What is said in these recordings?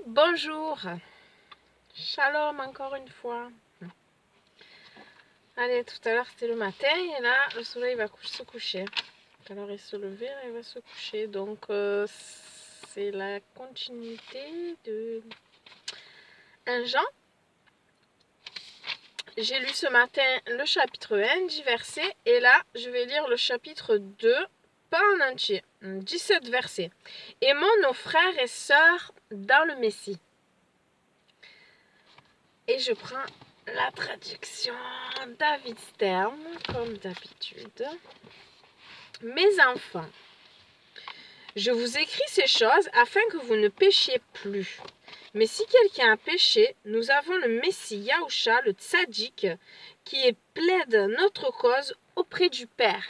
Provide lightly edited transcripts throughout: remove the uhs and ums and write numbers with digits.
Bonjour, shalom encore une fois. Allez, tout à l'heure c'était le matin et là le soleil va se coucher. Tout à l'heure il se levait, là il va se coucher. Donc c'est la continuité de 1 Jean. J'ai lu ce matin le chapitre 1, 10 versets, et là je vais lire le chapitre 2, pas en entier, 17 versets. Aimons nos frères et sœurs dans le Messie. Et je prends la traduction David Stern, comme d'habitude. Mes enfants, je vous écris ces choses afin que vous ne péchiez plus. Mais si quelqu'un a péché, nous avons le Messie Yaousha, le Tzadik, qui plaide notre cause auprès du Père.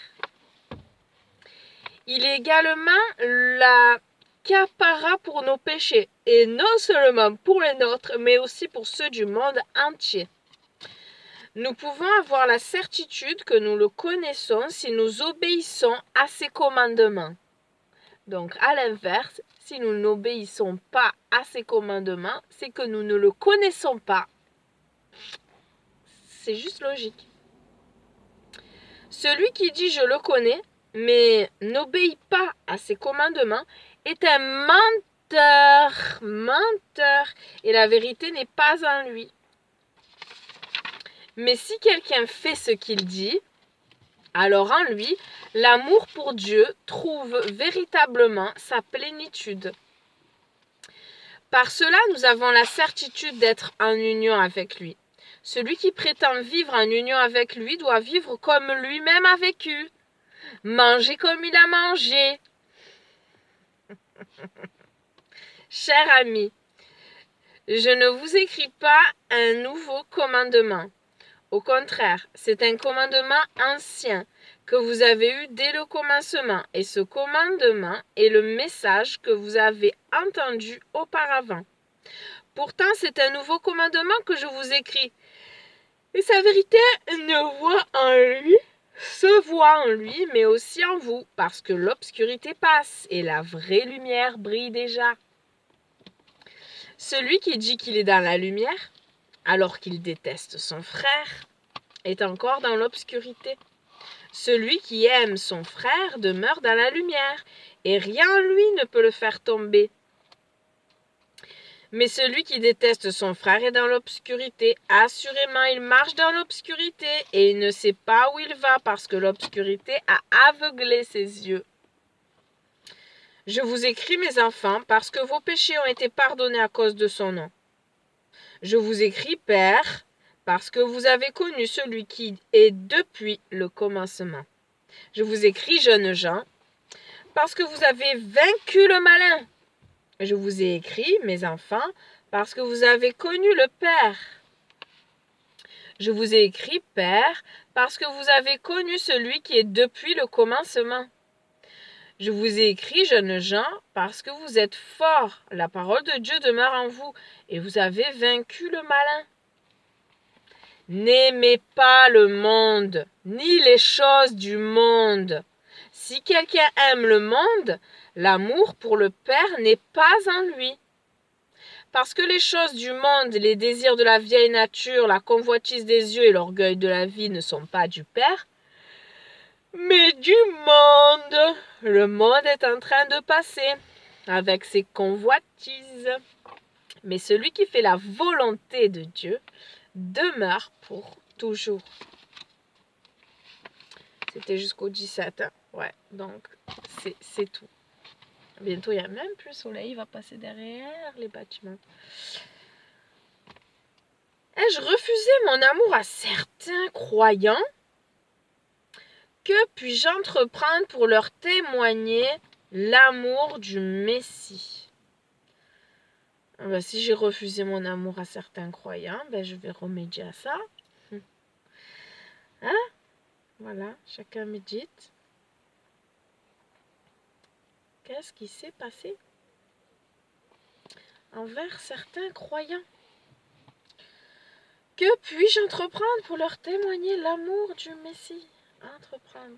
Il est également la capara pour nos péchés, et non seulement pour les nôtres, mais aussi pour ceux du monde entier. Nous pouvons avoir la certitude que nous le connaissons si nous obéissons à ses commandements. Donc, à l'inverse, si nous n'obéissons pas à ses commandements, c'est que nous ne le connaissons pas. C'est juste logique. Celui qui dit « je le connais », mais n'obéit pas à ses commandements, est un menteur, et la vérité n'est pas en lui. Mais si quelqu'un fait ce qu'il dit, alors en lui, l'amour pour Dieu trouve véritablement sa plénitude. Par cela, nous avons la certitude d'être en union avec lui. Celui qui prétend vivre en union avec lui doit vivre comme lui-même a vécu, manger comme il a mangé. Cher ami, je ne vous écris pas un nouveau commandement. Au contraire, c'est un commandement ancien que vous avez eu dès le commencement, et ce commandement est le message que vous avez entendu auparavant. Pourtant, c'est un nouveau commandement que je vous écris, et sa vérité se voit en lui, mais aussi en vous, parce que l'obscurité passe et la vraie lumière brille déjà. Celui qui dit qu'il est dans la lumière, alors qu'il déteste son frère, est encore dans l'obscurité. Celui qui aime son frère demeure dans la lumière, et rien en lui ne peut le faire tomber. Mais celui qui déteste son frère est dans l'obscurité. Assurément, il marche dans l'obscurité, et il ne sait pas où il va, parce que l'obscurité a aveuglé ses yeux. Je vous écris, mes enfants, parce que vos péchés ont été pardonnés à cause de son nom. Je vous écris, Père, parce que vous avez connu celui qui est depuis le commencement. Je vous écris, jeunes gens, parce que vous avez vaincu le malin. Je vous ai écrit, mes enfants, parce que vous avez connu le Père. Je vous ai écrit, Père, parce que vous avez connu celui qui est depuis le commencement. Je vous ai écrit, jeunes gens, parce que vous êtes forts. La parole de Dieu demeure en vous, et vous avez vaincu le malin. N'aimez pas le monde, ni les choses du monde. Si quelqu'un aime le monde, l'amour pour le Père n'est pas en lui. Parce que les choses du monde, les désirs de la vieille nature, la convoitise des yeux et l'orgueil de la vie ne sont pas du Père, mais du monde. Le monde est en train de passer avec ses convoitises. Mais celui qui fait la volonté de Dieu demeure pour toujours. C'était jusqu'au 17, hein? Ouais, donc c'est tout. Bientôt, il n'y a même plus le soleil, il va passer derrière les bâtiments. Ai-je refusé mon amour à certains croyants? Que puis-je entreprendre pour leur témoigner l'amour du Messie? Ben, si j'ai refusé mon amour à certains croyants, ben, je vais remédier à ça. Hein? Voilà, chacun médite. Qu'est-ce qui s'est passé envers certains croyants? Que puis-je entreprendre pour leur témoigner l'amour du Messie? Entreprendre.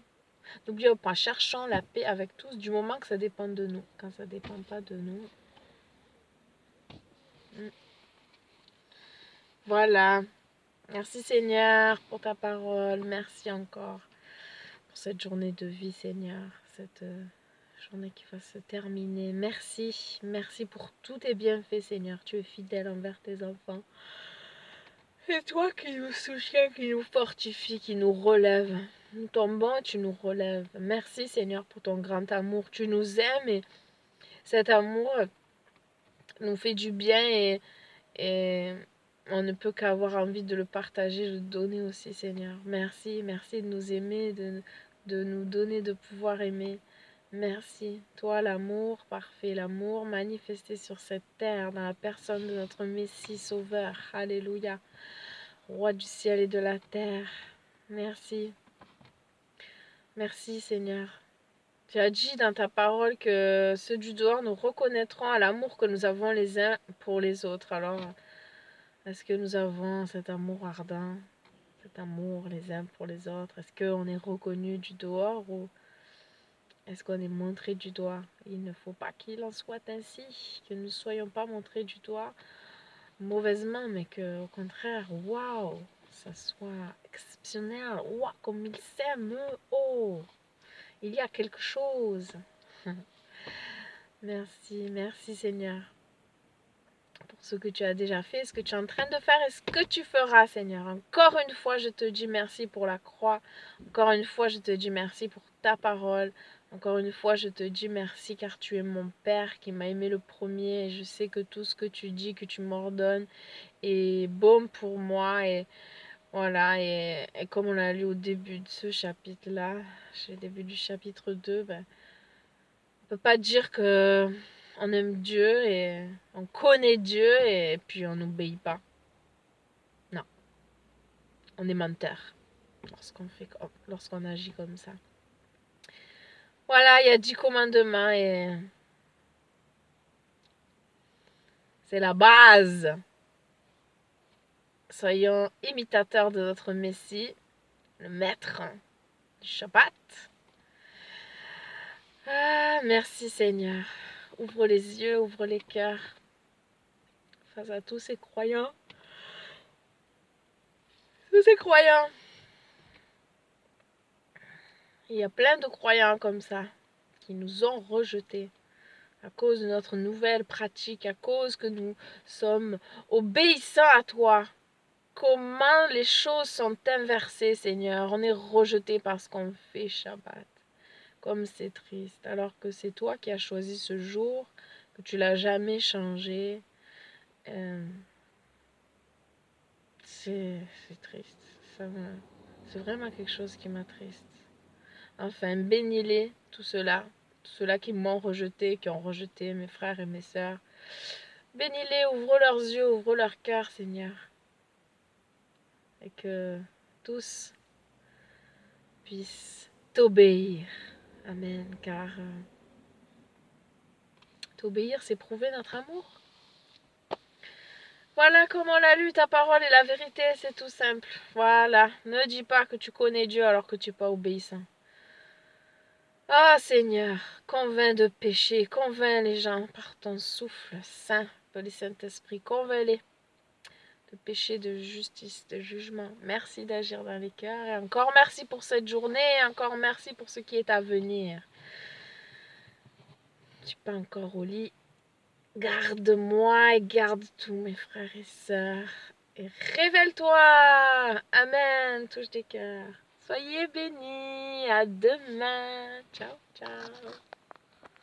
N'oublions pas, cherchons la paix avec tous du moment que ça dépend de nous. Quand ça ne dépend pas de nous, Voilà. Merci Seigneur pour ta parole. Merci encore pour cette journée de vie Seigneur. Cette journée qui va se terminer. Merci. Merci pour tous tes bienfaits Seigneur. Tu es fidèle envers tes enfants. C'est toi qui nous soutiens, qui nous fortifie, qui nous relève. Nous tombons et tu nous relèves. Merci Seigneur pour ton grand amour. Tu nous aimes et cet amour nous fait du bien et on ne peut qu'avoir envie de le partager, de le donner aussi Seigneur. Merci, merci de nous aimer, de nous donner de pouvoir aimer. Merci, toi l'amour parfait, l'amour manifesté sur cette terre dans la personne de notre Messie Sauveur. Alléluia. Roi du ciel et de la terre. Merci. Merci Seigneur. Tu as dit dans ta parole que ceux du dehors nous reconnaîtront à l'amour que nous avons les uns pour les autres. Alors, est-ce que nous avons cet amour ardent, cet amour les uns pour les autres? Est-ce qu'on est reconnu du dehors ou est-ce qu'on est montré du doigt? Il ne faut pas qu'il en soit ainsi, que nous ne soyons pas montrés du doigt mauvaisement, mais que au contraire, waouh, ça soit exceptionnel. Waouh, comme il s'aime, oh, il y a quelque chose. Merci, merci Seigneur pour ce que tu as déjà fait, ce que tu es en train de faire et ce que tu feras Seigneur. Encore une fois, je te dis merci pour la croix. Encore une fois, je te dis merci pour ta parole. Encore une fois, je te dis merci car tu es mon Père qui m'a aimé le premier et je sais que tout ce que tu dis, que tu m'ordonnes est bon pour moi et voilà, et comme on l'a lu au début de ce chapitre-là, au début du chapitre 2, ben, on peut pas dire que on aime Dieu et on connaît Dieu et puis on n'obéit pas. Non, on est menteur lorsqu'on agit comme ça. Voilà, il y a 10 commandements et c'est la base. Soyons imitateurs de notre Messie, le maître du Shabbat. Ah, merci Seigneur. Ouvre les yeux, ouvre les cœurs face à tous ces croyants. Tous ces croyants. Il y a plein de croyants comme ça qui nous ont rejetés à cause de notre nouvelle pratique, à cause que nous sommes obéissants à toi. Comment les choses sont inversées, Seigneur. On est rejeté parce qu'on fait Shabbat. Comme c'est triste. Alors que c'est toi qui as choisi ce jour, que tu l'as jamais changé. C'est triste. C'est vraiment quelque chose qui m'attriste. Enfin, bénis-les, tous ceux-là qui m'ont rejeté, qui ont rejeté mes frères et mes sœurs. Bénis-les, ouvre leurs yeux, ouvre leur cœur, Seigneur. Et que tous puissent t'obéir. Amen. Car t'obéir, c'est prouver notre amour. Voilà comment la lutte, ta parole et la vérité, c'est tout simple. Voilà. Ne dis pas que tu connais Dieu alors que tu n'es pas obéissant. Ah Seigneur, convainc de péché, convainc les gens par ton souffle saint, par le Saint-Esprit, convainc-les de péché, de justice, de jugement. Merci d'agir dans les cœurs et encore merci pour cette journée et encore merci pour ce qui est à venir. Je ne suis pas encore au lit. Garde-moi et garde tous mes frères et sœurs. Et révèle-toi. Amen. Touche des cœurs. Soyez bénis. À demain. Ciao, ciao.